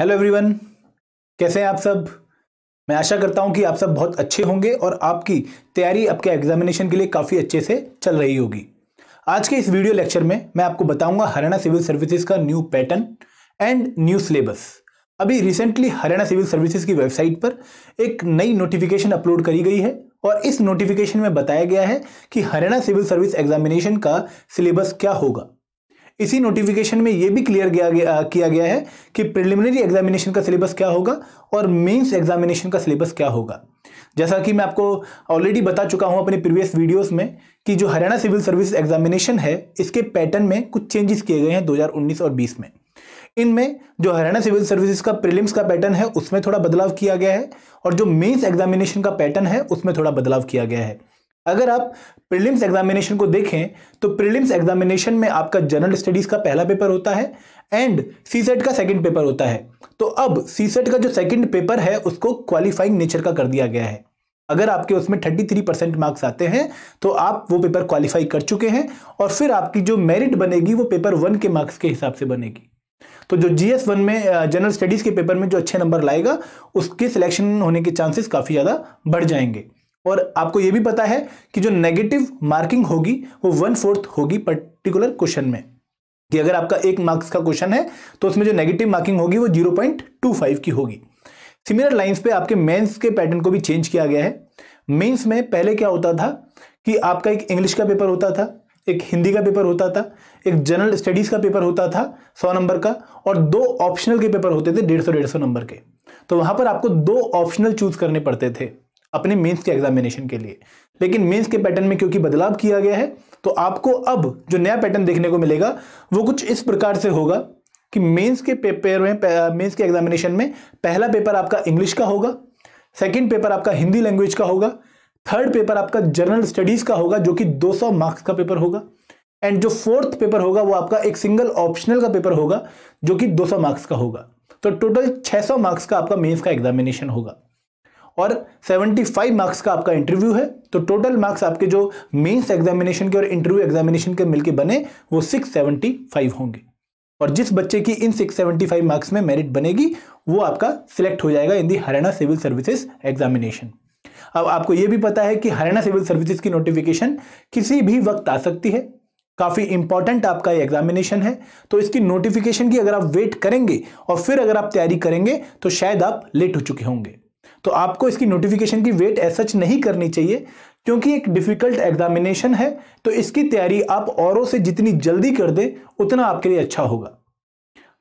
Hello everyone, कैसे हैं आप सब। मैं आशा करता हूं कि आप सब बहुत अच्छे होंगे और आपकी तैयारी आपके एग्जामिनेशन के लिए काफ़ी अच्छे से चल रही होगी। आज के इस वीडियो लेक्चर में मैं आपको बताऊंगा हरियाणा सिविल सर्विसेज का new pattern and new syllabus. अभी रिसेंटली हरियाणा सिविल सर्विसेज की वेबसाइट पर एक नई नोटिफिकेशन अपलोड करी गई है और इस नोटिफिकेशन में बताया गया है कि हरियाणा सिविल सर्विस एग्जामिनेशन का सिलेबस क्या होगा। इसी नोटिफिकेशन में यह भी क्लियर किया गया है कि प्रिलिमिनरी एग्जामिनेशन का सिलेबस क्या होगा और मेंस एग्जामिनेशन का सिलेबस क्या होगा। जैसा कि मैं आपको ऑलरेडी बता चुका हूं अपने प्रीवियस वीडियोस में कि जो हरियाणा सिविल सर्विस एग्जामिनेशन है इसके पैटर्न में कुछ चेंजेस किए गए हैं 2019 और 20 में। इनमें जो हरियाणा सिविल सर्विसेज का प्रीलिम्स का पैटर्न है उसमें थोड़ा बदलाव किया गया है और जो मेंस एग्जामिनेशन का पैटर्न है उसमें थोड़ा बदलाव किया गया है। अगर आप प्रीलिम्स एग्जामिनेशन को देखें तो प्रीलिम्स एग्जामिनेशन में आपका जनरल स्टडीज का पहला पेपर होता है एंड सीसेट का सेकंड पेपर होता है। तो अब सीसेट का जो सेकंड पेपर है उसको क्वालिफाइंग नेचर का कर दिया गया है। अगर आपके उसमें 33% मार्क्स आते हैं तो आप वो पेपर क्वालिफाई कर चुके हैं और फिर आपकी जो मेरिट बनेगी वो पेपर 1 के मार्क्स के हिसाब से बनेगी। तो जो GS1 में जनरल स्टडीज के पेपर में जो अच्छे नंबर लाएगा उसके सिलेक्शन होने के चांसेस काफी ज्यादा बढ़ जाएंगे। और आपको यह भी पता है कि जो नेगेटिव मार्किंग होगी वो 1/4 होगी पर्टिकुलर क्वेश्चन में, कि अगर आपका 1 मार्क्स का क्वेश्चन है तो उसमें जो नेगेटिव मार्किंग होगी वो 0.25 की होगी। सिमिलर लाइंस पे आपके मेंस के पैटर्न को भी चेंज किया गया है। मेंस में पहले क्या होता था कि आपका एक इंग्लिश का पेपर होता था, एक हिंदी का पेपर होता था, एक जनरल स्टडीज का पेपर होता था 100 नंबर का और 2 ऑप्शनल के पेपर होते थे 150 नंबर के। तो वहां पर आपको 2 ऑप्शनल चूज करने पड़ते थे अपने मेंस के एग्जामिनेशन के लिए। लेकिन मेंस के पैटर्न में क्योंकि बदलाव किया गया है तो आपको अब जो नया पैटर्न देखने को मिलेगा वो कुछ इस प्रकार से होगा कि मेंस के पेपर में मेंस के एग्जामिनेशन में पहला पेपर आपका इंग्लिश का होगा, सेकंड पेपर आपका हिंदी लैंग्वेज का होगा, थर्ड पेपर आपका जनरल स्टडीज का होगा जो कि 200 मार्क्स का पेपर होगा एंड जो फोर्थ पेपर होगा वो आपका एक सिंगल ऑप्शनल का पेपर होगा जो कि 200 मार्क्स का होगा। तो टोटल 600 मार्क्स का आपका मेंस का एग्जामिनेशन होगा और 75 मार्क्स का आपका इंटरव्यू है। तो टोटल मार्क्स आपके जो मेंस एग्जामिनेशन के और इंटरव्यू एग्जामिनेशन के मिलके बने वो 675 होंगे और जिस बच्चे की इन 675 मार्क्स में मेरिट बनेगी वो आपका सिलेक्ट हो जाएगा इन दी हरियाणा सिविल सर्विसेज एग्जामिनेशन। अब आपको यह भी पता है कि हरियाणा सिविल सर्विसेज की नोटिफिकेशन किसी भी वक्त आ सकती है। काफी इंपॉर्टेंट आपका ये एग्जामिनेशन है तो इसकी नोटिफिकेशन की अगर आप वेट करेंगे और फिर अगर आप तैयारी करेंगे तो शायद आप लेट हो चुके होंगे। तो आपको इसकी नोटिफिकेशन की वेट ऐसा नहीं करनी चाहिए क्योंकि एक डिफिकल्ट एग्जामिनेशन है तो इसकी तैयारी आप औरों से जितनी जल्दी कर दे उतना आपके लिए अच्छा होगा।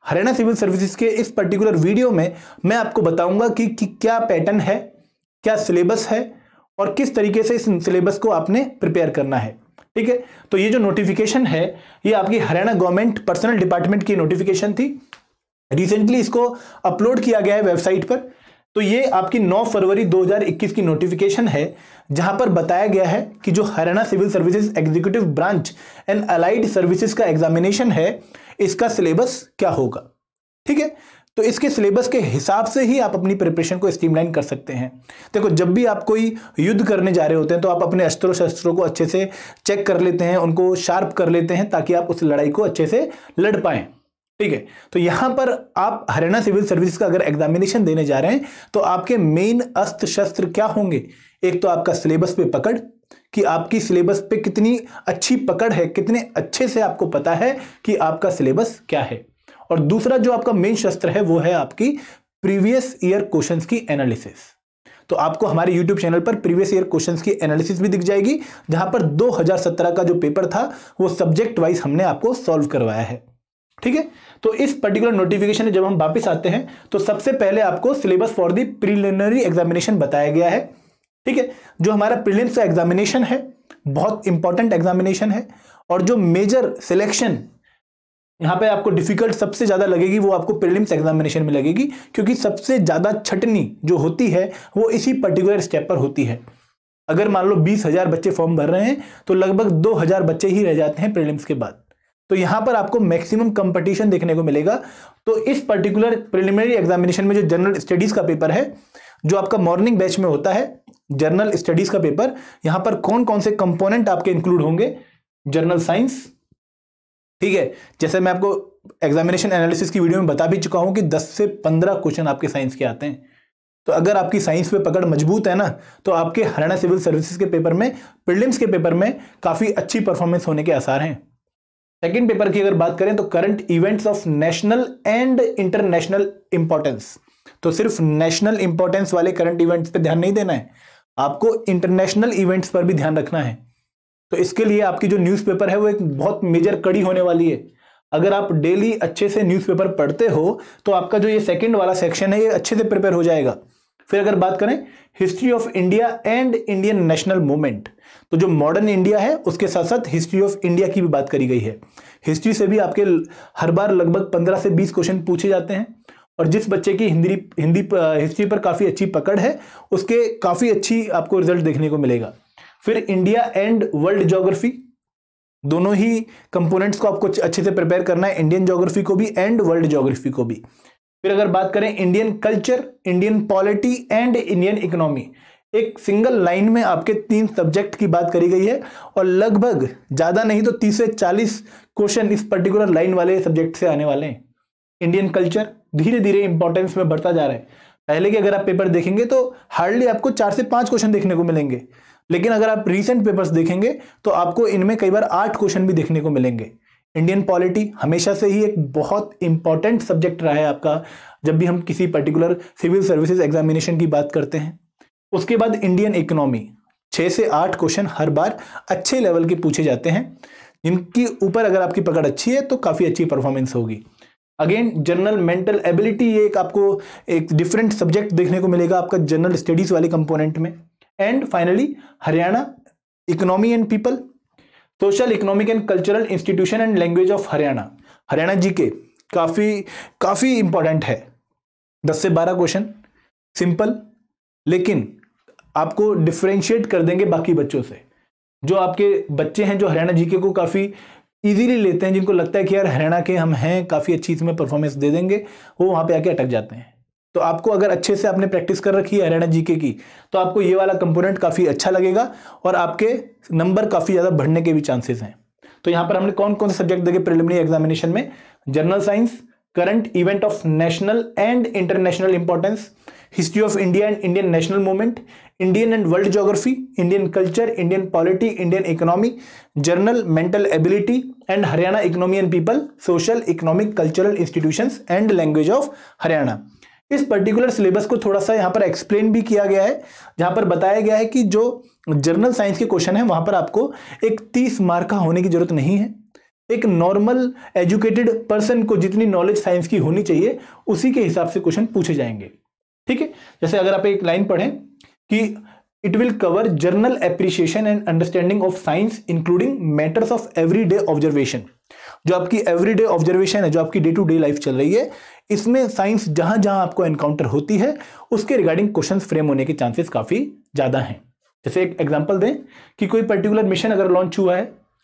हरियाणा सिविल सर्विसेज के इस पर्टिकुलर वीडियो में मैं आपको बताऊंगा कि क्या पैटर्न है, क्या सिलेबस है और किस तरीके से इस सिलेबस को आपने प्रिपेयर करना है। ठीक है, तो ये जो नोटिफिकेशन है ये आपकी हरियाणा गवर्नमेंट पर्सनल डिपार्टमेंट की नोटिफिकेशन थी। रिसेंटली इसको अपलोड किया गया है वेबसाइट पर। तो ये आपकी 9 फरवरी 2021 की नोटिफिकेशन है जहां पर बताया गया है कि जो Haryana civil services executive branch and allied services का एग्जामिनेशन है इसका सिलेबस क्या होगा। ठीक है, तो इसके सिलेबस के हिसाब से ही आप अपनी प्रिपरेशन को स्ट्रीमलाइन कर सकते हैं। देखो, जब भी आप कोई युद्ध करने जा रहे होते हैं तो आप अपने अस्त्रों शस्त्रों को अच्छे से चेक कर लेते हैं, उनको शार्प कर लेते हैं ताकि आप उस लड़ाई को अच्छे से लड़ पाएं। ठीक है, तो यहां पर आप हरियाणा सिविल सर्विस का अगर एग्जामिनेशन देने जा रहे हैं तो आपके मेन अस्त्र शस्त्र क्या होंगे। एक तो आपका सिलेबस पे पकड़, कि आपकी सिलेबस पे कितनी अच्छी पकड़ है, कितने अच्छे से आपको पता है कि आपका सिलेबस क्या है। और दूसरा जो आपका मेन शस्त्र है वो है आपकी प्रीवियस ईयर क्वेश्चंस की एनालिसिस। तो आपको हमारे YouTube चैनल पर प्रीवियस ईयर क्वेश्चंस की एनालिसिस भी दिख जाएगी जहां पर 2017 का जो पेपर था वो सब्जेक्ट वाइज हमने आपको सॉल्व करवाया है। ठीक है, तो इस पर्टिकुलर नोटिफिकेशन में जब हम वापस आते हैं तो सबसे पहले आपको syllabus for the preliminary examination बताया गया है। ठीक है, जो हमारा प्रीलिम्स का एग्जामिनेशन है बहुत इंपॉर्टेंट एग्जामिनेशन है और जो मेजर सिलेक्शन यहां पे आपको डिफिकल्ट सबसे ज्यादा लगेगी वो आपको प्रीलिम्स एग्जामिनेशन में लगेगी क्योंकि सबसे ज्यादा छटनी जो होती है वो इसी पर्टिकुलर स्टेप पर होती है। अगर मान लो 20,000 बच्चे फॉर्म भर रहे हैं तो लगभग 2,000 बच्चे ही रह जाते हैं प्रीलिम्स के बाद। तो यहां पर आपको मैक्सिमम कंपटीशन देखने को मिलेगा। तो इस पर्टिकुलर प्रिलिमिनरी एग्जामिनेशन में जो जनरल स्टडीज का पेपर है जो आपका मॉर्निंग बैच में होता है जनरल स्टडीज का पेपर, यहां पर कौन कौन से कंपोनेंट आपके इंक्लूड होंगे। जनरल साइंस, ठीक है, जैसे मैं आपको एग्जामिनेशन एनालिसिस की वीडियो में बता भी चुका हूं कि 10 से 15 क्वेश्चन आपके साइंस के आते हैं। तो अगर आपकी साइंस पे पकड़ मजबूत है ना, तो आपके हरियाणा सिविल सर्विसेज के पेपर में, प्रीलिम्स के पेपर में काफी अच्छी परफॉर्मेंस होने के आसार हैं। सेकंड पेपर की अगर बात करें तो current events of national and international importance. तो सिर्फ नेशनल इंपॉर्टेंस वाले करंट इवेंट्स पे ध्यान नहीं देना है, आपको इंटरनेशनल इवेंट्स पर भी ध्यान रखना है। तो इसके लिए आपकी जो न्यूज़पेपर है वो एक बहुत मेजर कड़ी होने वाली है। अगर आप डेली अच्छे से न्यूज़पेपर पढ़ते हो तो आपका जो ये सेकंड वाला सेक्शन है ये अच्छे से प्रिपेयर हो जाएगा। फिर अगर बात करें history of India and Indian national movement, तो जो मॉडर्न इंडिया है उसके साथ साथ हिस्ट्री ऑफ इंडिया की भी बात करी गई है। हिस्ट्री से भी आपके हर बार लगभग 15 से 20 क्वेश्चन पूछे जाते हैं, और जिस बच्चे की हिस्ट्री पर काफी अच्छी पकड़ है उसके काफी अच्छी आपको रिजल्ट देखने को मिलेगा। फिर इंडिया एंड वर्ल्ड ज्योग्राफी, दोनों ही कंपोनेंट्स को आपको अच्छे से प्रिपेयर करना है, इंडियन ज्योग्राफी को भी एंड वर्ल्ड ज्योग्राफी को भी। फिर अगर बात करें Indian culture, Indian polity and Indian economy, एक सिंगल लाइन में आपके 3 सब्जेक्ट की बात करी गई है, और लगभग ज्यादा नहीं तो 30 से 40 क्वेश्चन इस पर्टिकुलर लाइन वाले सब्जेक्ट से आने वाले हैं। इंडियन कल्चर धीरे धीरे इंपॉर्टेंस में बढ़ता जा रहा है। पहले के अगर आप पेपर देखेंगे तो हार्डली आपको 4 से 5 क्वेश्चन देखने को मिलेंगे, लेकिन अगर आप रीसेंट पेपर्स देखेंगे तो आपको इनमें कई बार 8 क्वेश्चन भी देखने को मिलेंगे। इंडियन पॉलिटी हमेशा से ही एक बहुत इंपॉर्टेंट सब्जेक्ट रहा है आपका, जब भी हम किसी पर्टिकुलर सिविल सर्विसेज एग्जामिनेशन की बात करते हैं। उसके बाद इंडियन इकोनॉमी, 6 से 8 क्वेश्चन हर बार अच्छे लेवल के पूछे जाते हैं, जिनकी ऊपर अगर आपकी पकड़ अच्छी है तो काफी अच्छी परफॉर्मेंस होगी। अगेन जनरल मेंटल एबिलिटी, ये एक आपको एक डिफरेंट सब्जेक्ट देखने को मिलेगा आपका जनरल स्टडीज वाले कंपोनेंट में। And finally Haryana economy and people, social economic and cultural institution and language of Haryana. Haryana GK काफी इंपॉर्टेंट है। 10 से 12 क्वेश्चन सिंपल, लेकिन आपको डिफरेंशिएट कर देंगे बाकी बच्चों से। जो आपके बच्चे हैं जो हरियाणा जीके को काफी इजीली लेते हैं, जिनको लगता है कि यार हरियाणा के हम हैं, काफी अच्छी इसमें परफॉर्मेंस दे देंगे, वो वहां पे आके अटक जाते हैं। तो आपको अगर अच्छे से आपने प्रैक्टिस कर रखी है हरियाणा जीके की, तो आपको ये वाला कंपोनेंट काफी अच्छा लगेगा और आपके नंबर काफी ज्यादा बढ़ने के भी चांसेस हैं। तो यहां पर हमने कौन कौन से सब्जेक्ट देखे प्रिलिमिनरी एग्जामिनेशन में? General science, current event of national and international importance, history of India and Indian national movement, Indian and world geography, Indian culture, Indian polity, Indian economy, journal mental ability and Haryana economy and people, social economic cultural institutions and language of Haryana. इस particular syllabus को थोड़ा सा यहाँ पर explain भी किया गया है, जहां पर बताया गया है कि जो जनरल साइंस के क्वेश्चन है वहां पर आपको एक 30 मार्क का होने की जरूरत नहीं है। एक नॉर्मल एजुकेटेड पर्सन को जितनी नॉलेज साइंस की होनी चाहिए उसी के हिसाब से क्वेश्चन पूछे जाएंगे। ठीक है, जैसे अगर आप एक लाइन पढ़ें कि it will cover journal appreciation and understanding of science including matters of everyday observation. जो आपकी एवरीडे ऑब्जर्वेशन है, जो आपकी डे टू डे लाइफ चल रही है, इसमें साइंस जहां जहां आपको एनकाउंटर होती है उसके रिगार्डिंग क्वेश्चंस फ्रेम होने के चांसेस काफी ज्यादा हैं। जैसे एक एग्जांपल दें कि कोई पर्टिकुलर मिशन अगर लॉन्च हुआ है,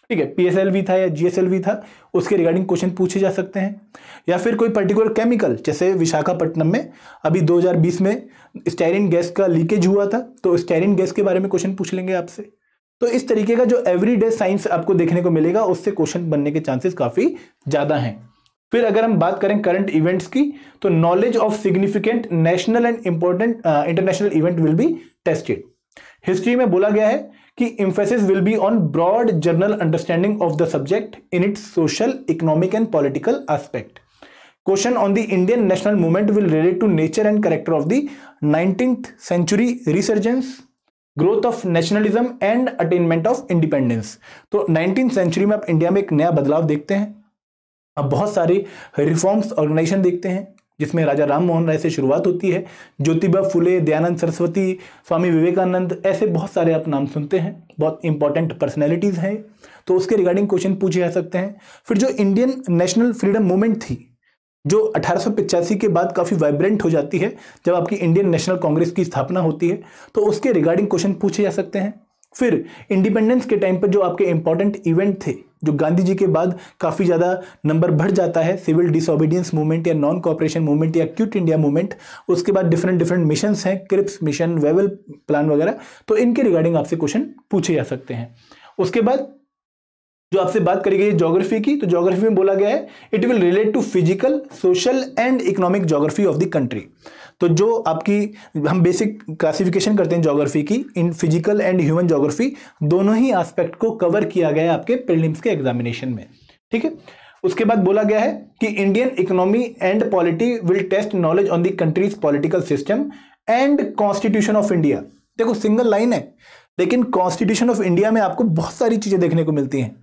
ठीक है, पीएसएलवी था या जीएसएलवी था, उसके रिगार्डिंग क्वेश्चन पूछे जा सकते हैं। या फिर कोई पर्टिकुलर केमिकल, जैसे विशाखापट्टनम में अभी 2020 में स्टायरिन गैस का लीकेज हुआ था, तो स्टायरिन गैस के बारे में क्वेश्चन पूछ लेंगे आपसे। तो इस तरीके का जो एवरीडे साइंस आपको देखने को मिलेगा उससे क्वेश्चन बनने के चांसेस काफी ज्यादा हैं। फिर अगर हम बात करें करंट इवेंट्स की, तो knowledge of significant national and important international event will be tested. History में बोला गया है कि emphasis will be on broad general understanding of the subject in its social, economic and political aspect. Question on the Indian national movement will relate to nature and character of the 19th century resurgence, growth of nationalism and attainment of independence. तो 19th century में आप India में एक नया बदलाव देखते हैं। अब बहुत सारे रिफॉर्म्स ऑर्गेनाइजेशन देखते हैं, जिसमें राजा राम मोहन राय से शुरुआत होती है, ज्योतिबा फुले, दयानंद सरस्वती, स्वामी विवेकानंद, ऐसे बहुत सारे आप नाम सुनते हैं, बहुत इंपॉर्टेंट पर्सनैलिटीज हैं। तो उसके रिगार्डिंग क्वेश्चन पूछे जा सकते हैं। फिर जो इंडियन नेशनल फ्रीडम मूवमेंट थी, जो 1885 के बाद काफी वाइब्रेंट हो जाती है, जब आपकी इंडियन नेशनल कांग्रेस की स्थापना होती है, तो उसके रिगार्डिंग क्वेश्चन पूछे जा सकते हैं। फिर इंडिपेंडेंस के टाइम पर जो आपके इंपॉर्टेंट इवेंट थे, जो गांधी जी के बाद काफी ज्यादा नंबर बढ़ जाता है, सिविल डिसओबीडियंस मूवमेंट या नॉन कोऑपरेशन मूवमेंट या क्विट इंडिया मूवमेंट, उसके बाद डिफरेंट मिशंस हैं, क्रिप्स मिशन, वेवल प्लान वगैरह, तो इनके रिगार्डिंग आपसे क्वेश्चन पूछे जा सकते हैं। उसके बाद जो आपसे बात करी गई ज्योग्राफी की, तो ज्योग्राफी में बोला गया है it will relate to physical, social and economic geography of the country. तो जो आपकी हम बेसिक क्लासिफिकेशन करते हैं ज्योग्राफी की, in physical and human geography दोनों ही एस्पेक्ट को कवर किया गया है आपके प्रीलिम्स के एग्जामिनेशन में। ठीक है, उसके बाद बोला गया है कि Indian economy and polity will test knowledge on the country's political system and constitution of India. देखो सिंगल लाइन है, लेकिन कॉन्स्टिट्यूशन ऑफ इंडिया में आपको बहुत सारी चीजें देखने को मिलती हैं।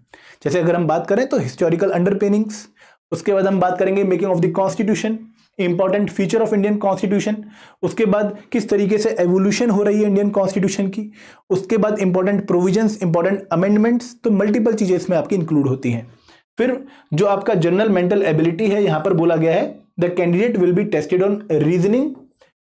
जैसे अगर हम बात करें तो हिस्टोरिकल अंडरपिनिंग्स, उसके बाद हम बात करेंगे making of the constitution, important feature of Indian constitution, उसके बाद किस तरीके से एवोल्यूशन हो रही है इंडियन कॉन्स्टिट्यूशन की, उसके बाद इंपॉर्टेंट प्रोविजंस, इंपॉर्टेंट अमेंडमेंट्स, तो मल्टीपल चीजें इसमें आपकी इंक्लूड होती हैं। फिर जो आपका जनरल मेंटल एबिलिटी है, यहां पर बोला गया है the candidate will be tested on reasoning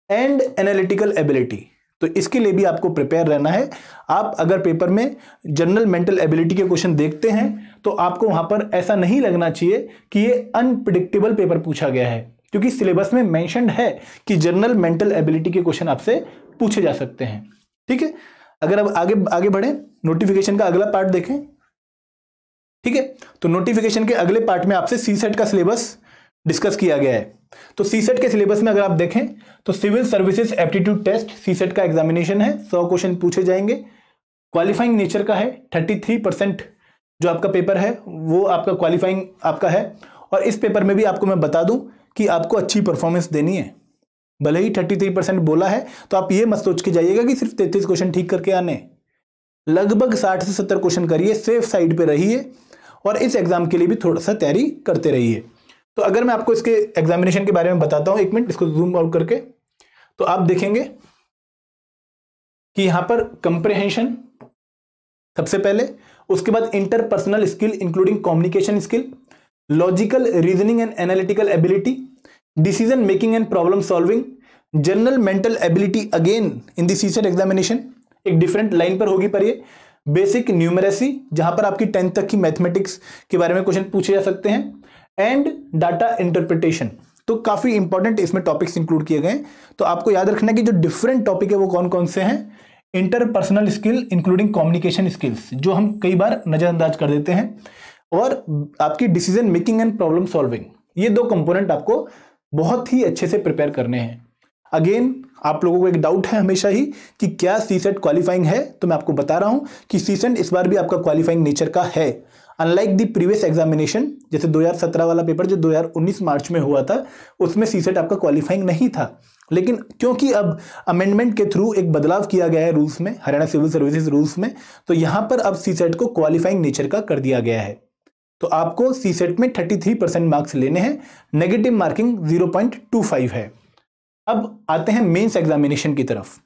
and analytical ability. तो इसके लिए भी आपको प्रिपेयर रहना है। आप अगर पेपर में जनरल मेंटल एबिलिटी के क्वेश्चन देखते हैं तो आपको वहां पर ऐसा नहीं लगना चाहिए कि ये अनप्रिडिक्टेबल पेपर पूछा गया है, क्योंकि सिलेबस में मेंशन्ड है कि जनरल मेंटल एबिलिटी के क्वेश्चन आपसे पूछे जा सकते हैं। ठीक है, अगर अब आगे बढ़े, नोटिफिकेशन का अगला पार्ट देखें। ठीक है, तो नोटिफिकेशन के अगले पार्ट में आपसे सीसेट का सिलेबस डिस्कस किया गया है। तो सीसेट के सिलेबस में अगर आप देखें तो civil services aptitude test CSAT का एग्जामिनेशन है, 100 क्वेश्चन पूछे जाएंगे। क्वालिफाइंग नेचर का है, 33% जो आपका पेपर है वो आपका क्वालिफाइंग आपका है। और इस पेपर में भी आपको मैं बता दूं कि आपको अच्छी परफॉर्मेंस देनी है। भले ही 33% बोला है तो आप ये मत सोच के जाइएगा कि सिर्फ 33 क्वेश्चन ठीक करके आने, लगभग 60 से 70 क्वेश्चन करिए, सेफ साइड पे रहिए और इस एग्जाम के लिए भी थोड़ा सा तैयारी करते रहिए। तो अगर मैं आपको इसके एग्जामिनेशन के बारे में बताता हूं, एक मिनट इसको जूम आउट करके, तो आप देखेंगे कि यहां पर कंप्रिहेंशन सबसे पहले, उसके बाद interpersonal skill including communication skill, logical reasoning and analytical ability, decision making and problem solving, general mental ability again in the CSAT examination, एक डिफरेंट लाइन पर होगी पर ये बेसिक न्यूमरेसी, जहां पर आपकी 10th तक की मैथमेटिक्स के बारे में क्वेश्चन पूछे जा सकते हैं, एंड डाटा इंटरप्रिटेशन। तो काफी इंपॉर्टेंट इसमें टॉपिक्स इंक्लूड किए गए। तो आपको याद रखना है कि जो डिफरेंट टॉपिक है वो कौन कौन से हैं। Interpersonal skill including communication skills, जो हम कई बार नजरअंदाज कर देते हैं, और आपकी decision making and problem solving, ये 2 कंपोनेंट आपको बहुत ही अच्छे से प्रिपेयर करने हैं। अगेन आप लोगों को एक डाउट है हमेशा ही कि क्या सीसेट क्वालिफाइंग है, तो मैं आपको बता रहा हूं कि सीसेट इस बार भी आपका क्वालिफाइंग नेचर का है। अनलाइक द प्रीवियस एग्जामिनेशन, जैसे 2017 वाला पेपर जो 2019 मार्च में हुआ था, उसमें सीसेट आपका क्वालिफाइंग नहीं था, लेकिन क्योंकि अब अमेंडमेंट के थ्रू एक बदलाव किया गया है रूल्स में, हरियाणा सिविल सर्विसेज रूल्स में, तो यहां पर अब सीसेट को क्वालिफाइंग नेचर का कर दिया गया है। तो आपको सीसेट में 33% मार्क्स लेने हैं, नेगेटिव मार्किंग 0.25 है। अब आते हैं मेंस एग्जामिनेशन की तरफ।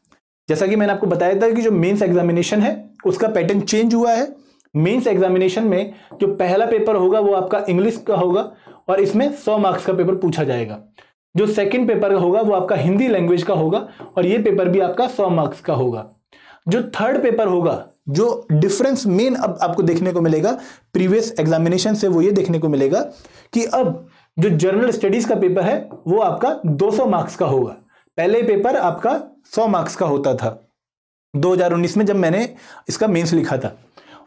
जैसा कि मैंने आपको बताया था कि जो मेंस एग्जामिनेशन है उसका पैटर्न चेंज हुआ है। मेंस एग्जामिनेशन में जो पहला पेपर होगा वो आपका इंग्लिश का होगा और इसमें 100 मार्क्स का पेपर पूछा जाएगा। जो सेकंड पेपर होगा वो आपका हिंदी लैंग्वेज का होगा और ये पेपर भी आपका 100 मार्क्स का होगा। जो थर्ड पेपर होगा, जो डिफरेंस मेन अब आपको देखने को मिलेगा प्रीवियस एग्जामिनेशन से, वो ये देखने को मिलेगा कि अब जो जनरल स्टडीज का पेपर है वो आपका 200 मार्क्स का होगा। पहले पेपर आपका 100 मार्क्स का होता था 2019 में जब मैंने इसका मेंस लिखा था।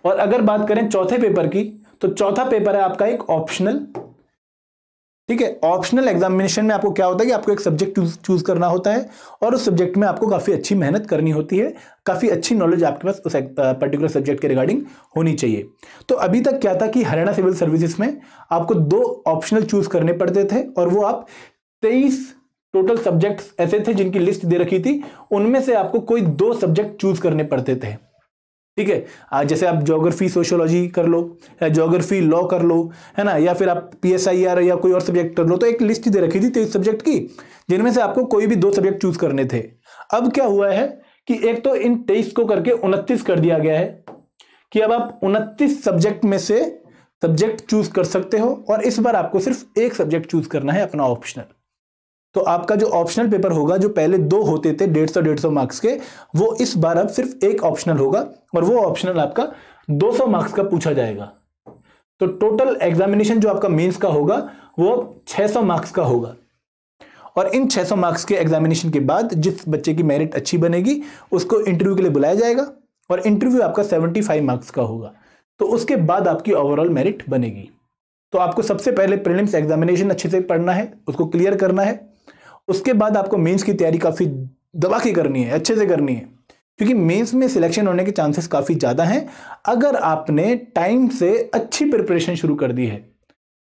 और अगर बात करें चौथे पेपर की, तो चौथा पेपर है आपका एक ऑप्शनल। ठीक है, ऑप्शनल एग्जामिनेशन में आपको क्या होता है कि आपको एक सब्जेक्ट चूज करना होता है और उस सब्जेक्ट में आपको काफी अच्छी मेहनत करनी होती है, काफी अच्छी नॉलेज आपके पास उस पर्टिकुलर सब्जेक्ट के रिगार्डिंग होनी चाहिए। तो अभी तक क्या था कि हरियाणा सिविल सर्विसेज में आपको 2 ऑप्शनल चूज करने पड़ते थे और वो आप 23 टोटल सब्जेक्ट्स ऐसे थे जिनकी लिस्ट दे रखी थी, उनमें से आपको कोई 2 सब्जेक्ट चूज करने पड़ते थे। ठीक है, जैसे आप ज्योग्राफी सोशियोलॉजी कर लो या ज्योग्राफी लॉ कर लो, है ना, या फिर आप PSIR या कोई और सब्जेक्ट कर लो, तो एक लिस्ट दे रखी थी 23 सब्जेक्ट की, जिनमें से आपको कोई भी 2 सब्जेक्ट चूज करने थे। अब क्या हुआ है कि एक तो इन 23 को करके 29 कर दिया गया है कि अब आप 29 सब्जेक्ट में से सब्जेक्ट चूज कर सकते हो और इस बार आपको सिर्फ एक सब्जेक्ट चूज करना है अपना ऑप्शनल। तो आपका जो ऑप्शनल पेपर होगा, जो पहले 2 होते थे 150 मार्क्स के, वो इस बार अब सिर्फ एक ऑप्शनल होगा और वो ऑप्शनल आपका 200 मार्क्स का पूछा जाएगा। तो टोटल एग्जामिनेशन जो आपका मेंस का होगा वो 600 मार्क्स का होगा और इन 600 मार्क्स के एग्जामिनेशन के बाद जिस बच्चे की मेरिट अच्छी बनेगी उसको इंटरव्यू के लिए बुलाया जाएगा और इंटरव्यू आपका 75 मार्क्स का होगा। तो उसके बाद आपकी ओवरऑल मेरिट बनेगी। तो आपको सबसे पहले प्रीलिम्स एग्जामिनेशन अच्छे से पढ़ना है, उसको क्लियर करना है। उसके बाद आपको मेंस की तैयारी काफ़ी दबा के करनी है, अच्छे से करनी है, क्योंकि मेंस में सिलेक्शन होने के चांसेस काफ़ी ज़्यादा हैं अगर आपने टाइम से अच्छी प्रिपरेशन शुरू कर दी है।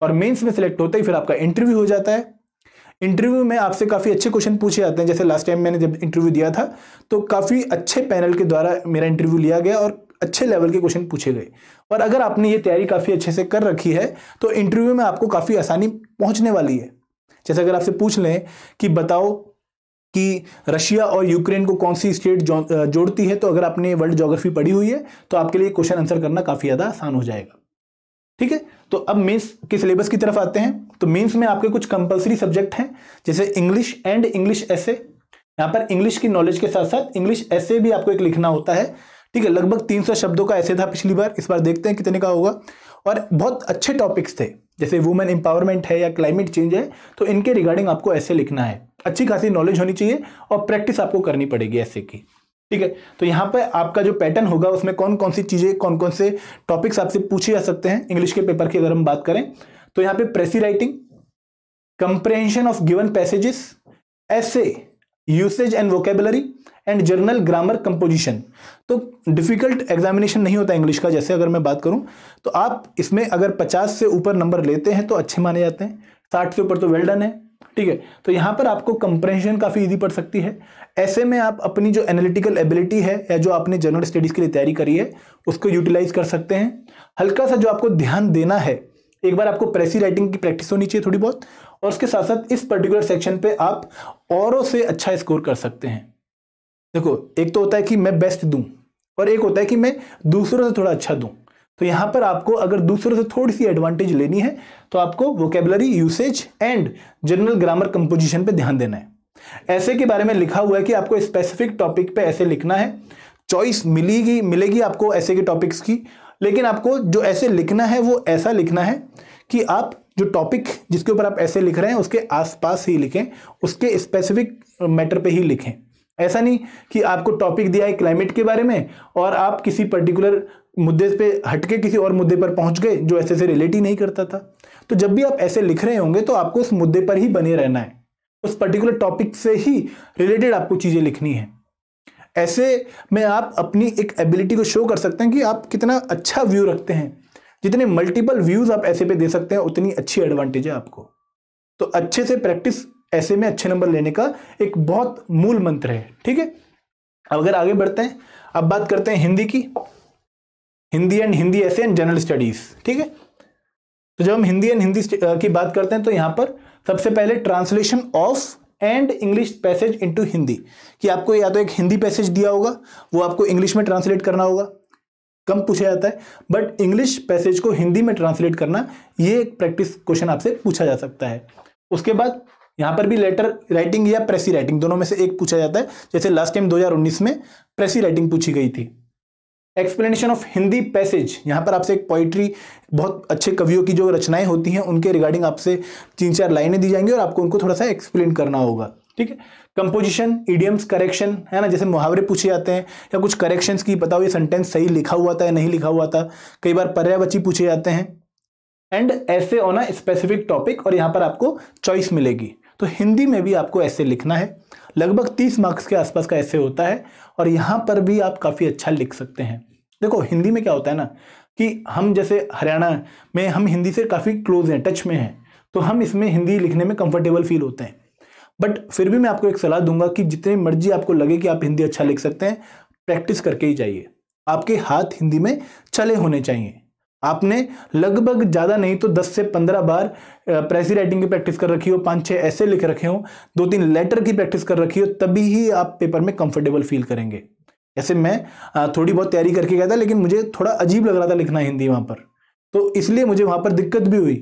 और मेंस में सिलेक्ट होते ही फिर आपका इंटरव्यू हो जाता है। इंटरव्यू में आपसे काफ़ी अच्छे क्वेश्चन पूछे जाते हैं। जैसे लास्ट टाइम मैंने जब इंटरव्यू दिया था तो काफ़ी अच्छे पैनल के द्वारा मेरा इंटरव्यू लिया गया और अच्छे लेवल के क्वेश्चन पूछे गए। और अगर आपने ये तैयारी काफ़ी अच्छे से कर रखी है तो इंटरव्यू में आपको काफ़ी आसानी पहुंचने वाली है। जैसे अगर आपसे पूछ लें कि बताओ कि रशिया और यूक्रेन को कौन सी स्टेट जोड़ती है, तो अगर आपने वर्ल्ड ज्योग्राफी पढ़ी हुई है तो आपके लिए क्वेश्चन आंसर करना काफ़ी ज़्यादा आसान हो जाएगा। ठीक है, तो अब मेंस के सिलेबस की तरफ आते हैं। तो मेंस में आपके कुछ कंपलसरी सब्जेक्ट हैं, जैसे इंग्लिश एंड इंग्लिश ऐसे। यहाँ पर इंग्लिश की नॉलेज के साथ साथ इंग्लिश ऐसे भी आपको एक लिखना होता है। ठीक है, लगभग 300 शब्दों का ऐसे था पिछली बार, इस बार देखते हैं कितने का होगा। और बहुत अच्छे टॉपिक्स थे, जैसे वुमेन एम्पावरमेंट है या क्लाइमेट चेंज है, तो इनके रिगार्डिंग आपको ऐसे लिखना है। अच्छी खासी नॉलेज होनी चाहिए और प्रैक्टिस आपको करनी पड़ेगी ऐसे की। ठीक है, तो यहाँ पर आपका जो पैटर्न होगा उसमें कौन कौन सी चीजें, कौन कौन से टॉपिक्स आपसे पूछे जा सकते हैं इंग्लिश के पेपर की अगर हम बात करें तो यहाँ पे precis writing, comprehension of given passages, ऐसे, usage and vocabulary and general grammar composition. तो डिफिकल्ट एग्जामिनेशन नहीं होता इंग्लिश का। जैसे अगर मैं बात करूं तो आप इसमें अगर 50 से ऊपर नंबर लेते हैं तो अच्छे माने जाते हैं, 60 से ऊपर तो वेल डन है। ठीक है, तो यहां पर आपको कंप्रेहेंशन काफी इजी पड़ सकती है। ऐसे में आप अपनी जो एनालिटिकल एबिलिटी है या जो आपने जनरल स्टडीज के लिए तैयारी करी है उसको यूटिलाइज कर सकते हैं। हल्का सा जो आपको ध्यान देना है, एक बार आपको प्रेसी राइटिंग की प्रैक्टिस होनी चाहिए थोड़ी बहुत, और उसके साथ साथ इस पर्टिकुलर सेक्शन पे आप औरों से अच्छा स्कोर कर सकते हैं। देखो, एक तो होता है कि मैं बेस्ट दूं और एक होता है कि मैं दूसरों से थोड़ा अच्छा दूं। तो यहां पर आपको अगर दूसरों से थोड़ी सी एडवांटेज लेनी है तो आपको vocabulary, usage and general grammar composition पे ध्यान देना है। ऐसे के बारे में लिखा हुआ है कि आपको स्पेसिफिक टॉपिक पे ऐसे लिखना है। चॉइस मिलेगी आपको ऐसे के टॉपिक्स की, लेकिन आपको जो ऐसे लिखना है वो ऐसा लिखना है कि आप जो टॉपिक जिसके ऊपर आप ऐसे लिख रहे हैं उसके आसपास ही लिखें, उसके स्पेसिफिक मैटर पे ही लिखें। ऐसा नहीं कि आपको टॉपिक दिया है क्लाइमेट के बारे में और आप किसी पर्टिकुलर मुद्दे पे हटके किसी और मुद्दे पर पहुंच गए जो ऐसे से रिलेट ही नहीं करता था। तो जब भी आप ऐसे लिख रहे होंगे तो आपको उस मुद्दे पर ही बने रहना है, उस पर्टिकुलर टॉपिक से ही रिलेटेड आपको चीजें लिखनी है। ऐसे में आप अपनी एक एबिलिटी को शो कर सकते हैं कि आप कितना अच्छा व्यू रखते हैं। जितने मल्टीपल व्यूज आप ऐसे पे दे सकते हैं उतनी अच्छी एडवांटेज है आपको। तो अच्छे से प्रैक्टिस ऐसे में अच्छे नंबर लेने का एक बहुत मूल मंत्र है। ठीक है, अब अगर आगे बढ़ते हैं, अब बात करते हैं हिंदी की। हिंदी एंड हिंदी ऐसे एंड जनरल स्टडीज। ठीक है, तो जब हम हिंदी एंड हिंदी की बात करते हैं तो यहां पर सबसे पहले translation of and English passage into Hindi, कि आपको या तो एक हिंदी पैसेज दिया होगा वो आपको इंग्लिश में ट्रांसलेट करना होगा, कम पूछा जाता है, बट इंग्लिश पैसेज को हिंदी में ट्रांसलेट करना ये एक प्रैक्टिस क्वेश्चन आपसे पूछा जा सकता है। उसके बाद यहां पर भी लेटर राइटिंग या प्रेसी राइटिंग दोनों में से एक पूछा जाता है। जैसे लास्ट टाइम 2019 में प्रेसी राइटिंग पूछी गई थी। एक्सप्लेनेशन ऑफ हिंदी पैसेज, यहां पर आपसे एक पोइट्री, बहुत अच्छे कवियों की जो रचनाएं होती हैं उनके रिगार्डिंग आपसे 3-4 लाइनें दी जाएंगी और आपको उनको थोड़ा सा एक्सप्लेन करना होगा। ठीक है, कंपोजिशन, इडियम्स, करेक्शन, है ना, जैसे मुहावरे पूछे जाते हैं या कुछ करेक्शंस की, बताओ ये सेंटेंस सही लिखा हुआ था या नहीं लिखा हुआ था। कई बार पर्यायवाची पूछे जाते हैं। एंड ऐसे ऑन अ स्पेसिफिक टॉपिक, और यहां पर आपको चॉइस मिलेगी। तो हिंदी में भी आपको ऐसे लिखना है, लगभग 30 मार्क्स के आसपास का ऐसे होता है और यहां पर भी आप काफी अच्छा लिख सकते हैं। देखो, हिंदी में क्या होता है ना कि हम जैसे हरियाणा में हम हिंदी से काफी क्लोज हैं, टच में हैं, तो हम इसमें हिंदी लिखने में कंफर्टेबल फील होते हैं। बट फिर भी मैं आपको एक सलाह दूंगा कि जितनी मर्जी आपको लगे कि आप हिंदी अच्छा लिख सकते हैं, प्रैक्टिस करके ही जाइए। आपके हाथ हिंदी में चले होने चाहिए। आपने लगभग ज़्यादा नहीं तो 10 से 15 बार प्रेसी राइटिंग की प्रैक्टिस कर रखी हो, 5-6 ऐसे लिख रखे हो, 2-3 लेटर की प्रैक्टिस कर रखी हो, तभी ही आप पेपर में कंफर्टेबल फील करेंगे। ऐसे मैं थोड़ी बहुत तैयारी करके गया था, लेकिन मुझे थोड़ा अजीब लग रहा था लिखना हिंदी वहाँ पर, तो इसलिए मुझे वहाँ पर दिक्कत भी हुई।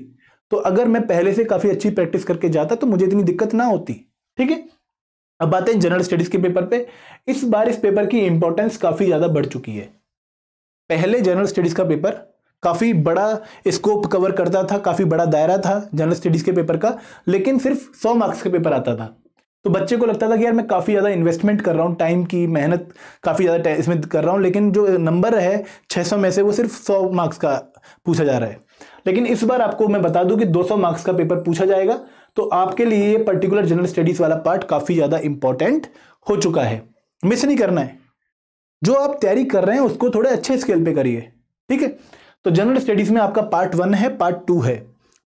तो अगर मैं पहले से काफ़ी अच्छी प्रैक्टिस करके जाता तो मुझे इतनी दिक्कत ना होती। ठीक है, अब बात है जनरल स्टडीज के पेपर पे। इस बार इस पेपर की इंपॉर्टेंस काफ़ी ज़्यादा बढ़ चुकी है। पहले जनरल स्टडीज का पेपर काफ़ी बड़ा स्कोप कवर करता था, काफ़ी बड़ा दायरा था जनरल स्टडीज के पेपर का, लेकिन सिर्फ 100 मार्क्स का पेपर आता था। तो बच्चे को लगता था कि यार मैं काफ़ी ज़्यादा इन्वेस्टमेंट कर रहा हूँ, टाइम की मेहनत काफ़ी ज़्यादा इसमें कर रहा हूँ, लेकिन जो नंबर है 600 में से वो सिर्फ 100 मार्क्स का पूछा जा रहा है। लेकिन इस बार आपको मैं बता दूं कि 200 मार्क्स का पेपर पूछा जाएगा, तो आपके लिए ये पर्टिकुलर जनरल स्टडीज वाला पार्ट काफ़ी ज़्यादा इंपॉर्टेंट हो चुका है। मिस नहीं करना है, जो आप तैयारी कर रहे हैं उसको थोड़े अच्छे स्केल पे करिए, ठीक है। तो जनरल स्टडीज में आपका पार्ट 1 है, पार्ट 2 है।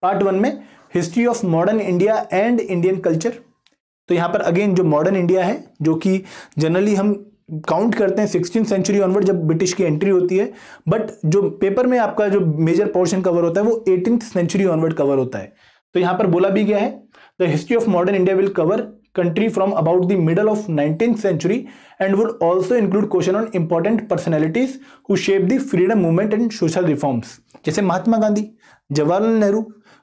पार्ट 1 में history of modern India and Indian culture. तो यहां पर अगेन जो मॉडर्न इंडिया है, जो कि जनरली हम काउंट करते हैं 16th सेंचुरी ऑनवर्ड जब ब्रिटिश की एंट्री होती है, बट जो पेपर में आपका जो मेजर पोर्शन कवर होता है वो 18th सेंचुरी ऑनवर्ड कवर होता है। तो यहां पर बोला भी गया है the history of modern India will cover country from about the middle of 19th century and would also include question on important personalities who shaped the freedom movement and social reforms, जैसे महात्मा गांधी, जवाहरलाल नेहरू,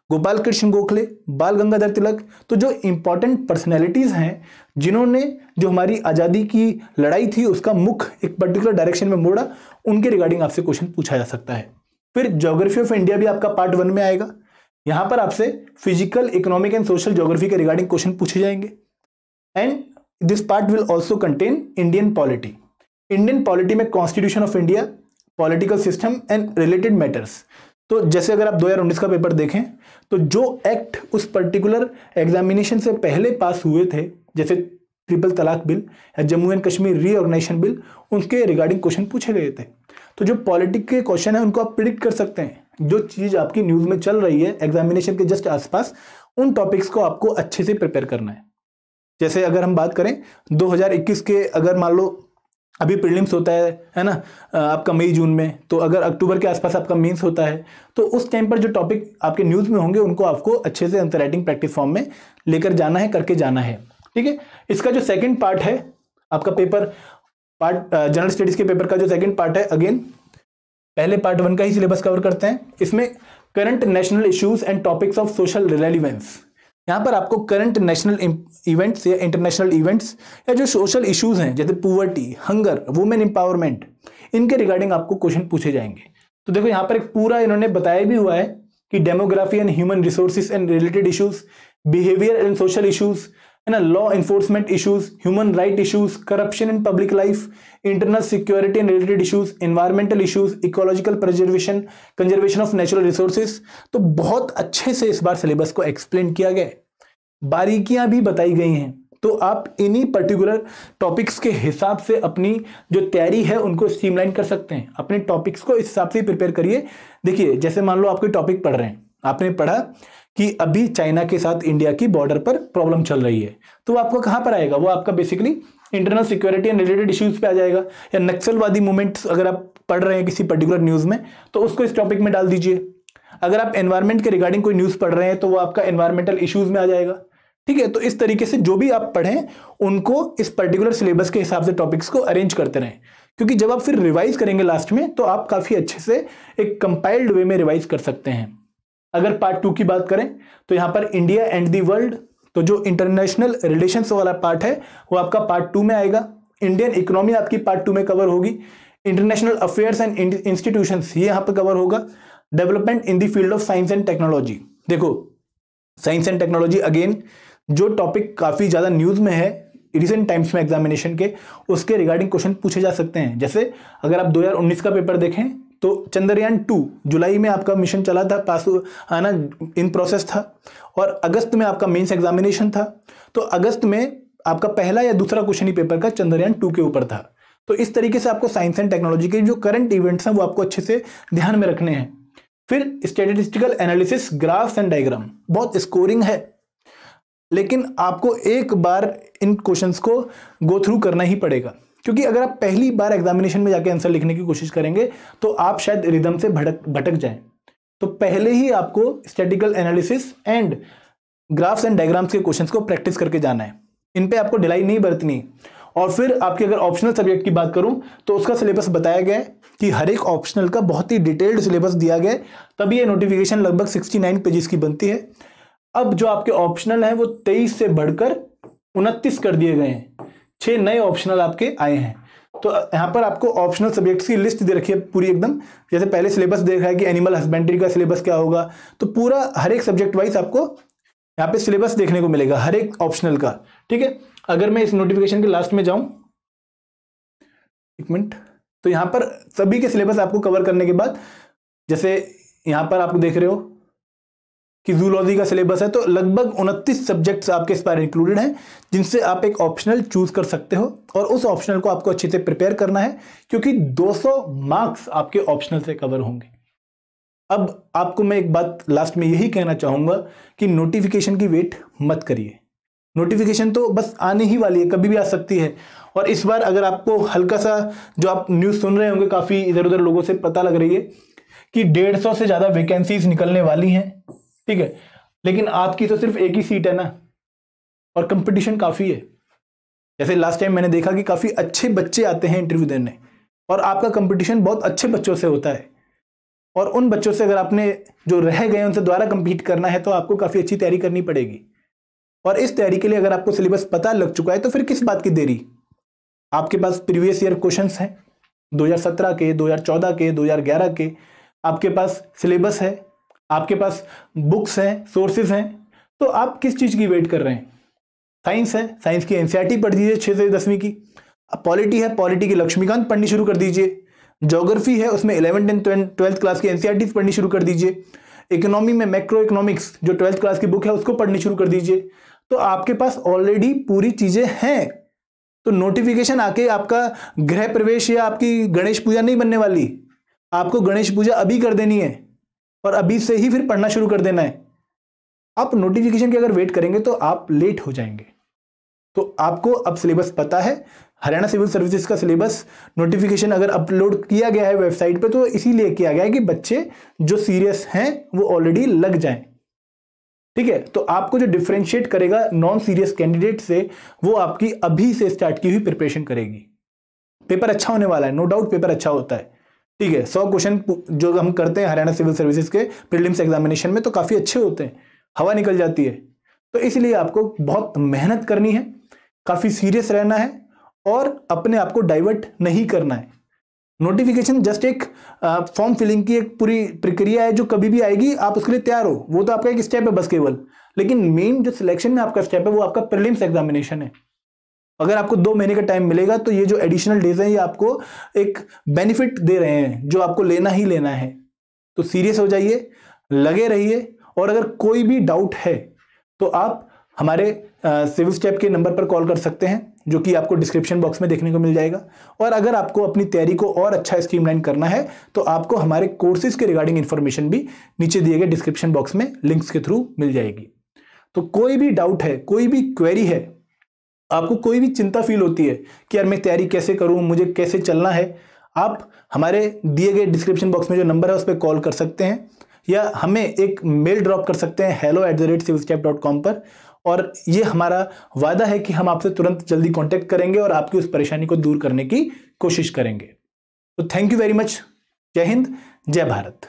गोपाल कृष्ण गोखले, बाल गंगाधर तिलक। तो जो important personalities हैं जिन्होंने जो हमारी आज़ादी की लड़ाई थी उसका मुख एक पर्टिकुलर डायरेक्शन में मोड़ा, उनके रिगार्डिंग आपसे क्वेश्चन पूछा जा सकता है। फिर ज्योग्राफी ऑफ इंडिया भी आपका पार्ट 1 में आएगा। यहां पर आपसे physical, economic and social geography के रिगार्डिंग क्वेश्चन पूछे जाएंगे। And this part will also contain Indian polity. Indian polity में constitution of India, political system and related matters. तो जैसे अगर आप 2019 का पेपर देखें तो जो एक्ट उस पर्टिकुलर एग्जामिनेशन से पहले पास हुए थे, जैसे ट्रिपल तलाक बिल या Jammu and Kashmir reorganisation bill, उनके रिगार्डिंग क्वेश्चन पूछे गए थे। तो जो पॉलिटिक के क्वेश्चन है उनको आप प्रिडिक्ट कर सकते हैं। जो चीज़ आपकी न्यूज़ में चल रही है एग्जामिनेशन के जस्ट आसपास, उन टॉपिक्स को आपको अच्छे से प्रिपेयर करना है। जैसे अगर हम बात करें 2021 के, अगर मान लो अभी प्रीलिम्स होता है ना आपका मई जून में, तो अगर अक्टूबर के आसपास आपका मेंस होता है, तो उस टाइम पर जो टॉपिक आपके न्यूज़ में होंगे उनको आपको अच्छे से आंसर राइटिंग प्रैक्टिस फॉर्म में लेकर जाना है, करके जाना है, ठीक है। इसका जो सेकंड पार्ट है आपका पेपर पार्ट जनरल स्टडीज के पेपर का जो सेकंड पार्ट है, अगेन पहले पार्ट 1 का ही सिलेबस कवर करते हैं। इसमें current national issues and topics of social relevance. यहाँ पर आपको करंट नेशनल इवेंट्स या इंटरनेशनल इवेंट्स या जो सोशल इश्यूज हैं जैसे पुवर्टी, हंगर, वुमेन एम्पावरमेंट, इनके रिगार्डिंग आपको क्वेश्चन पूछे जाएंगे। तो देखो यहाँ पर एक पूरा इन्होंने बताया भी हुआ है कि demography and human resources and related issues, behaviour and social issues, है ना, law enforcement issues, human right issues, corruption in public life, internal security and related issues, environmental issues, ecological preservation, conservation of natural resources. तो बहुत अच्छे से इस बार syllabus को explain किया गया, बारीकियां भी बताई गई हैं। तो आप इन्हीं पर्टिकुलर टॉपिक्स के हिसाब से अपनी जो तैयारी है उनको स्ट्रीमलाइन कर सकते हैं। अपने टॉपिक्स को इस हिसाब से प्रिपेयर करिए। देखिए जैसे मान लो आप कोई टॉपिक पढ़ रहे हैं, आपने पढ़ा कि अभी चाइना के साथ इंडिया की बॉर्डर पर प्रॉब्लम चल रही है, तो वो आपको कहां पर आएगा, वो आपका basically internal security and related issues पे आ जाएगा। या नक्सलवादी मूवमेंट्स अगर आप पढ़ रहे हैं किसी पर्टिकुलर न्यूज में, तो उसको इस टॉपिक में डाल दीजिए। अगर आप एनवायरमेंट के रिगार्डिंग कोई न्यूज पढ़ रहे हैं तो वो आपका एनवायरमेंटल इश्यूज में आ जाएगा, ठीक है। तो इस तरीके से जो भी आप पढ़ें उनको इस पर्टिकुलर सिलेबस के हिसाब से टॉपिक्स को अरेंज करते रहें, क्योंकि जब आप फिर रिवाइज करेंगे लास्ट में तो आप काफी अच्छे से एक कंपाइल्ड वे में रिवाइज कर सकते हैं। अगर पार्ट 2 की बात करें तो यहां पर इंडिया एंड दी वर्ल्ड, तो जो इंटरनेशनल रिलेशंस वाला पार्ट है वो आपका पार्ट 2 में आएगा। इंडियन इकोनॉमी आपकी पार्ट 2 में कवर होगी। इंटरनेशनल अफेयर्स एंड इंस्टीट्यूशंस ये यहां पर कवर होगा। Development in the field of science and technology, देखो साइंस एंड टेक्नोलॉजी अगेन जो टॉपिक काफी ज्यादा न्यूज में है रिसेंट टाइम्स में एग्जामिनेशन के, उसके रिगार्डिंग क्वेश्चन पूछे जा सकते हैं। जैसे अगर आप 2019 का पेपर देखें तो चंद्रयान 2 जुलाई में आपका मिशन चला था, पास आना इन प्रोसेस था, और अगस्त में आपका मेंस एग्जामिनेशन था। तो अगस्त में आपका पहला या दूसरा क्वेश्चन ही पेपर का चंद्रयान 2 के ऊपर था। तो इस तरीके से आपको साइंस एंड टेक्नोलॉजी के जो करंट इवेंट्स हैं वो आपको अच्छे से ध्यान में रखने हैं। फिर statistical analysis, graphs and diagram, बहुत स्कोरिंग है, लेकिन आपको एक बार इन क्वेश्चंस को गो थ्रू करना ही पड़ेगा, क्योंकि अगर आप पहली बार एग्जामिनेशन में जाके आंसर लिखने की कोशिश करेंगे तो आप शायद रिदम से भटक जाएं। तो पहले ही आपको statistical analysis and graphs and diagrams के क्वेश्चंस को प्रैक्टिस करके जाना है, इन पे आपको ढिलाई नहीं बरतनी। और फिर आपके अगर ऑप्शनल सब्जेक्ट की बात करूं तो उसका सिलेबस बताया गया है कि हर एक ऑप्शनल का बहुत ही डिटेल्ड सिलेबस दिया गया है, तभी ये नोटिफिकेशन लगभग 69 पेजेस की बनती है। अब जो आपके ऑप्शनल हैं वो 23 से बढ़कर 29 कर दिए गए हैं, 6 नए ऑप्शनल आपके आए हैं। तो यहाँ पर आपको ऑप्शनल सब्जेक्ट्स की लिस्ट दे रखी है पूरी एकदम, जैसे पहले सिलेबस देख रहा है कि एनिमल हस्बेंड्री का सिलेबस क्या होगा, तो पूरा हर एक सब्जेक्ट वाइज आपको यहाँ पे सिलेबस देखने को मिलेगा हर एक ऑप्शनल का, ठीक है, अगर मैं इस नोटिफिकेशन के लास्ट में जाऊं, एक मिनट, तो यहां पर सभी के सिलेबस आपको कवर करने के बाद, जैसे यहां पर आप देख रहे हो कि जूलॉजी का सिलेबस है, तो लगभग 29 सब्जेक्ट्स आपके इस पर इंक्लूडेड हैं, जिनसे आप एक ऑप्शनल चूज कर सकते हो और उस ऑप्शनल को आपको अच्छे से प्रिपेयर करना है, क्योंकि 200 मार्क्स आपके ऑप्शनल से कवर होंगे। अब आपको मैं एक बात लास्ट में यही कहना चाहूंगा कि नोटिफिकेशन की वेट मत करिए। नोटिफिकेशन तो बस आने ही वाली है, कभी भी आ सकती है। और इस बार अगर आपको हल्का सा, जो आप न्यूज़ सुन रहे होंगे, काफ़ी इधर उधर लोगों से पता लग रही है कि 150 से ज़्यादा वैकेंसीज निकलने वाली हैं, ठीक है, लेकिन आपकी तो सिर्फ एक ही सीट है ना, और कंपटीशन काफ़ी है। जैसे लास्ट टाइम मैंने देखा कि काफ़ी अच्छे बच्चे आते हैं इंटरव्यू देने, और आपका कंपटीशन बहुत अच्छे बच्चों से होता है, और उन बच्चों से अगर आपने जो रह गए उनसे दोबारा कंपीट करना है तो आपको काफ़ी अच्छी तैयारी करनी पड़ेगी। और इस तैयारी के लिए अगर आपको सिलेबस पता लग चुका है तो फिर किस बात की देरी। आपके पास प्रीवियस ईयर क्वेश्चंस हैं, 2017 के, 2014 के, 2011 के, आपके पास सिलेबस है, आपके पास बुक्स हैं, सोर्सेज हैं, तो आप किस चीज़ की वेट कर रहे हैं। साइंस है, साइंस की एनसीईआरटी पढ़ दीजिए 6 से 10वीं की। पॉलिटी है, पॉलिटी की लक्ष्मीकांत पढ़नी शुरू कर दीजिए। ज्योग्राफी है, उसमें 11th एंड 12th क्लास की एनसीईआरटी पढ़नी शुरू कर दीजिए। इकोनॉमी में मैक्रो इकोनॉमिक्स जो 12th क्लास की बुक है उसको पढ़नी शुरू कर दीजिए। तो आपके पास ऑलरेडी पूरी चीजें हैं। तो नोटिफिकेशन आके आपका गृह प्रवेश या आपकी गणेश पूजा नहीं बनने वाली। आपको गणेश पूजा अभी कर देनी है और अभी से ही फिर पढ़ना शुरू कर देना है। आप नोटिफिकेशन की अगर वेट करेंगे तो आप लेट हो जाएंगे। तो आपको अब सिलेबस पता है, हरियाणा सिविल सर्विसेज का सिलेबस नोटिफिकेशन अगर अपलोड किया गया है वेबसाइट पे तो इसीलिए किया गया है कि बच्चे जो सीरियस हैं वो ऑलरेडी लग जाएं। ठीक है, तो आपको जो डिफरेंशिएट करेगा नॉन सीरियस कैंडिडेट से, वो आपकी अभी से स्टार्ट की हुई प्रिपरेशन करेगी। पेपर अच्छा होने वाला है, नो डाउट पेपर अच्छा होता है। ठीक है, 100 क्वेश्चन जो हम करते हैं हरियाणा सिविल सर्विसेज के प्रीलिम्स एग्जामिनेशन में तो काफी अच्छे होते हैं, हवा निकल जाती है। तो इसलिए आपको बहुत मेहनत करनी है, काफी सीरियस रहना है और अपने आप को डाइवर्ट नहीं करना है। नोटिफिकेशन जस्ट एक फॉर्म फिलिंग की एक पूरी प्रक्रिया है जो कभी भी आएगी, आप उसके लिए तैयार हो, वो तो आपका एक स्टेप है बस केवल। लेकिन मेन जो सिलेक्शन में आपका स्टेप है वो आपका प्रीलिम्स एग्जामिनेशन है। अगर आपको 2 महीने का टाइम मिलेगा तो ये जो एडिशनल डेज हैं ये आपको एक बेनिफिट दे रहे हैं जो आपको लेना ही लेना है। तो सीरियस हो जाइए, लगे रहिए, और अगर कोई भी डाउट है तो आप हमारे सिविल स्टेप के नंबर पर कॉल कर सकते हैं जो कि आपको डिस्क्रिप्शन बॉक्स में देखने को मिल जाएगा। और अगर आपको अपनी तैयारी को और अच्छा स्ट्रीमलाइन करना है तो आपको हमारे कोर्सेज के रिगार्डिंग इन्फॉर्मेशन भी नीचे दिए गए डिस्क्रिप्शन बॉक्स में लिंक्स के थ्रू मिल जाएगी। तो कोई भी डाउट है, कोई भी क्वेरी है, आपको कोई भी चिंता फील होती है कि यार मैं तैयारी कैसे करूं, मुझे कैसे चलना है, आप हमारे दिए गए डिस्क्रिप्शन बॉक्स में जो नंबर है उस पर कॉल कर सकते हैं या हमें एक मेल ड्रॉप कर सकते हैं hello@civilstep.com पर। और ये हमारा वादा है कि हम आपसे तुरंत जल्दी कांटेक्ट करेंगे और आपकी उस परेशानी को दूर करने की कोशिश करेंगे। तो थैंक यू वेरी मच। जय हिंद, जय भारत।